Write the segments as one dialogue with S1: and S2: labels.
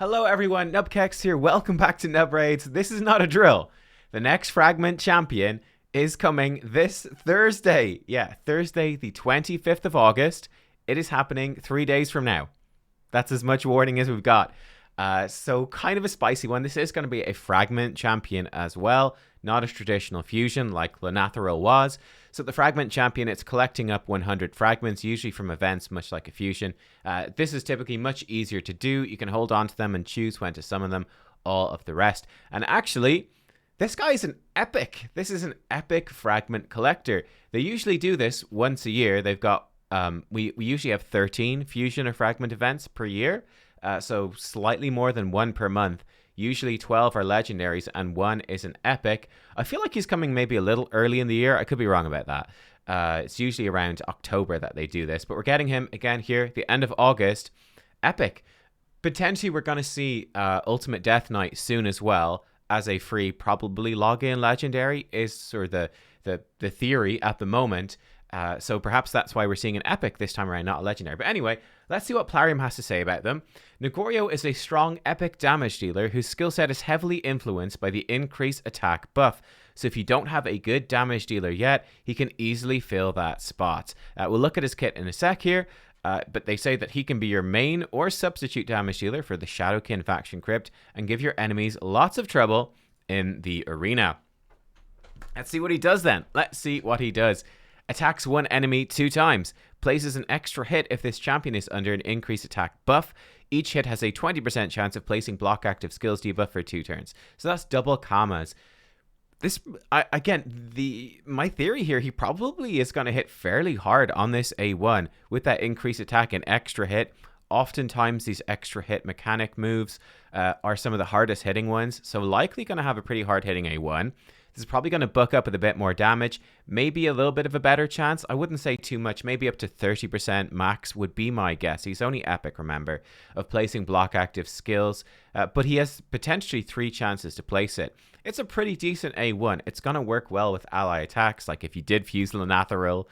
S1: Hello everyone, nubkeks here. Welcome back to Nub Raids. This is not a drill. The next fragment champion is coming this Thursday. Yeah, Thursday the 25th of August. It is happening 3 days from now. That's as much warning as we've got. So kind of a spicy one. This is going to be a fragment champion as well, not a traditional fusion like Lanathril was. So the fragment champion, it's collecting up 100 fragments, usually from events, much like a fusion. This is typically much easier to do. You can hold on to them and choose when to summon them, all of the rest. And actually, this guy is an epic. This is an epic fragment collector. They usually do this once a year. They've got, we usually have 13 fusion or fragment events per year. So slightly more than one per month. Usually 12 are legendaries and one is an epic. I feel like he's coming maybe a little early in the year. I could be wrong about that. It's usually around October that they do this. But we're getting him again here, the end of August. Epic. Potentially we're going to see Ultimate Death Knight soon as well as a free, probably login legendary is sort of the theory at the moment. So perhaps that's why we're seeing an epic this time around, not a legendary. But anyway, let's see what Plarium has to say about them. Nogoryo is a strong epic damage dealer whose skill set is heavily influenced by the increased attack buff. So if you don't have a good damage dealer yet, he can easily fill that spot. We'll look at his kit in a sec here. But they say that he can be your main or substitute damage dealer for the Shadowkin faction crypt and give your enemies lots of trouble in the arena. Let's see what he does then. Let's see what he does. Attacks one enemy 2 times. Places an extra hit if this champion is under an increased attack buff. Each hit has a 20% chance of placing block active skills debuff for 2 turns. So that's double commas. This, my theory here, he probably is going to hit fairly hard on this A1 with that increased attack and extra hit. Oftentimes these extra hit mechanic moves are some of the hardest hitting ones. So likely going to have a pretty hard hitting A1. This is probably going to buck up with a bit more damage. Maybe a little bit of a better chance. I wouldn't say too much. Maybe up to 30% max would be my guess. He's only epic, remember, of placing block active skills. But he has potentially 3 chances to place it. It's a pretty decent A1. It's going to work well with ally attacks, like if you did fuse Lanathril,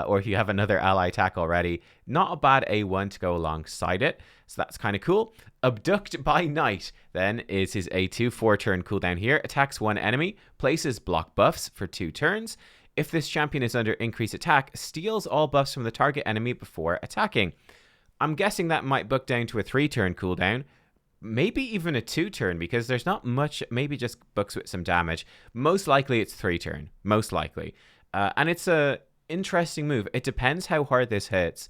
S1: or if you have another ally attack already. Not a bad A1 to go alongside it. So that's kind of cool. Abduct by Night, then, is his A2 4-turn cooldown here. Attacks one enemy, places block buffs for 2 turns. If this champion is under increased attack, steals all buffs from the target enemy before attacking. I'm guessing that might book down to a 3-turn cooldown. Maybe even a 2-turn, because there's not much, maybe just books with some damage. Most likely it's 3-turn, most likely. And it's a interesting move. It depends how hard this hits.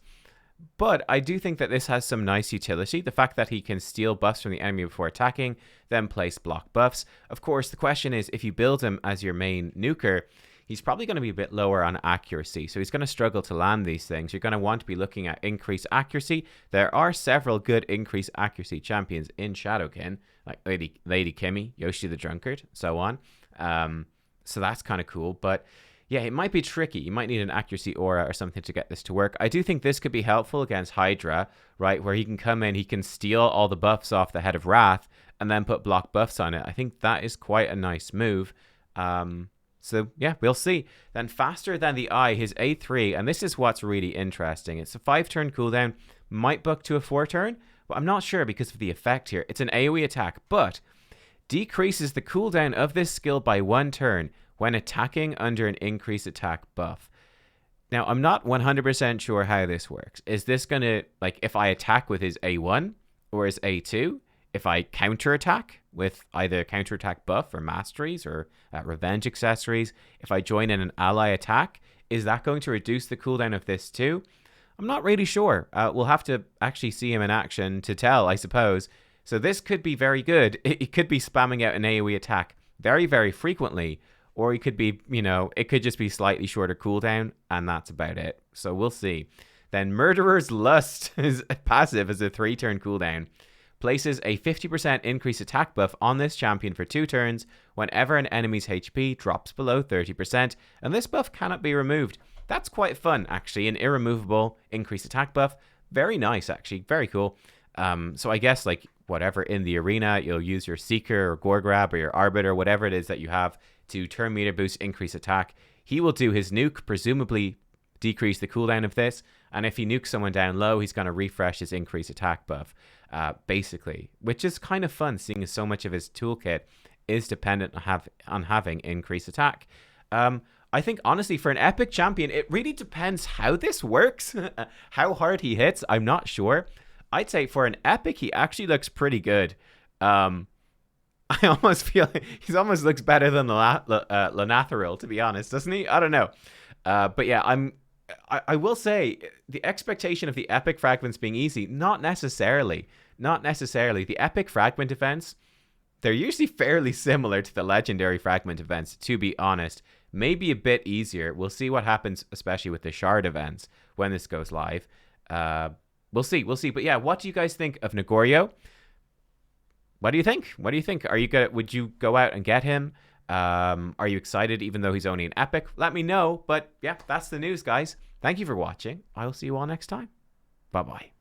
S1: But I do think that this has some nice utility. The fact that he can steal buffs from the enemy before attacking, then place block buffs. Of course, the question is, if you build him as your main nuker, he's probably going to be a bit lower on accuracy. So he's going to struggle to land these things. You're going to want to be looking at increased accuracy. There are several good increased accuracy champions in Shadowkin, like Lady Kimmy, Yoshi the Drunkard, so on. So that's kind of cool. But yeah, it might be tricky. You might need an accuracy aura or something to get this to work. I do think this could be helpful against Hydra, right? Where he can come in, he can steal all the buffs off the Head of Wrath and then put block buffs on it. I think that is quite a nice move. So yeah, we'll see. Then Faster Than the Eye, his A3, and this is what's really interesting. It's a 5-turn cooldown, might book to a 4-turn, but I'm not sure because of the effect here. It's an AoE attack, but decreases the cooldown of this skill by 1 turn when attacking under an increased attack buff. Now, I'm not 100% sure how this works. Is this going to, like, if I attack with his A1 or his A2, if I counterattack with either counterattack buff or masteries or revenge accessories, if I join in an ally attack, is that going to reduce the cooldown of this too? I'm not really sure. We'll have to actually see him in action to tell, I suppose. So this could be very good. It could be spamming out an AoE attack very, very frequently. Or it could be, you know, it could just be slightly shorter cooldown, and that's about it. So we'll see. Then Murderer's Lust is passive as a 3-turn cooldown. Places a 50% increased attack buff on this champion for 2 turns whenever an enemy's HP drops below 30%, and this buff cannot be removed. That's quite fun, actually. An irremovable increased attack buff. Very nice, actually. Very cool. So I guess, like, whatever in the arena, you'll use your Seeker or Gore Grab or your Arbiter, whatever it is that you have to turn meter boost, increase attack. He will do his nuke, presumably decrease the cooldown of this, and if he nukes someone down low, he's going to refresh his increased attack buff. basically, which is kind of fun, seeing as so much of his toolkit is dependent on having increased attack. I think, honestly, for an epic champion, it really depends how this works. How hard he hits, I'm not sure. I'd say for an epic, he actually looks pretty good. I almost feel he almost looks better than the Lanathril, to be honest, doesn't he? I don't know. But yeah, I will say the expectation of the epic fragments being easy, not necessarily. Not necessarily. The epic fragment events, they're usually fairly similar to the legendary fragment events, to be honest. Maybe a bit easier. We'll see what happens, especially with the shard events when this goes live. We'll see. But yeah, what do you guys think of Nogoryo? What do you think? Are you gonna? Would you go out and get him? Are you excited even though he's only an epic? Let me know. But yeah, that's the news, guys. Thank you for watching. I will see you all next time. Bye-bye.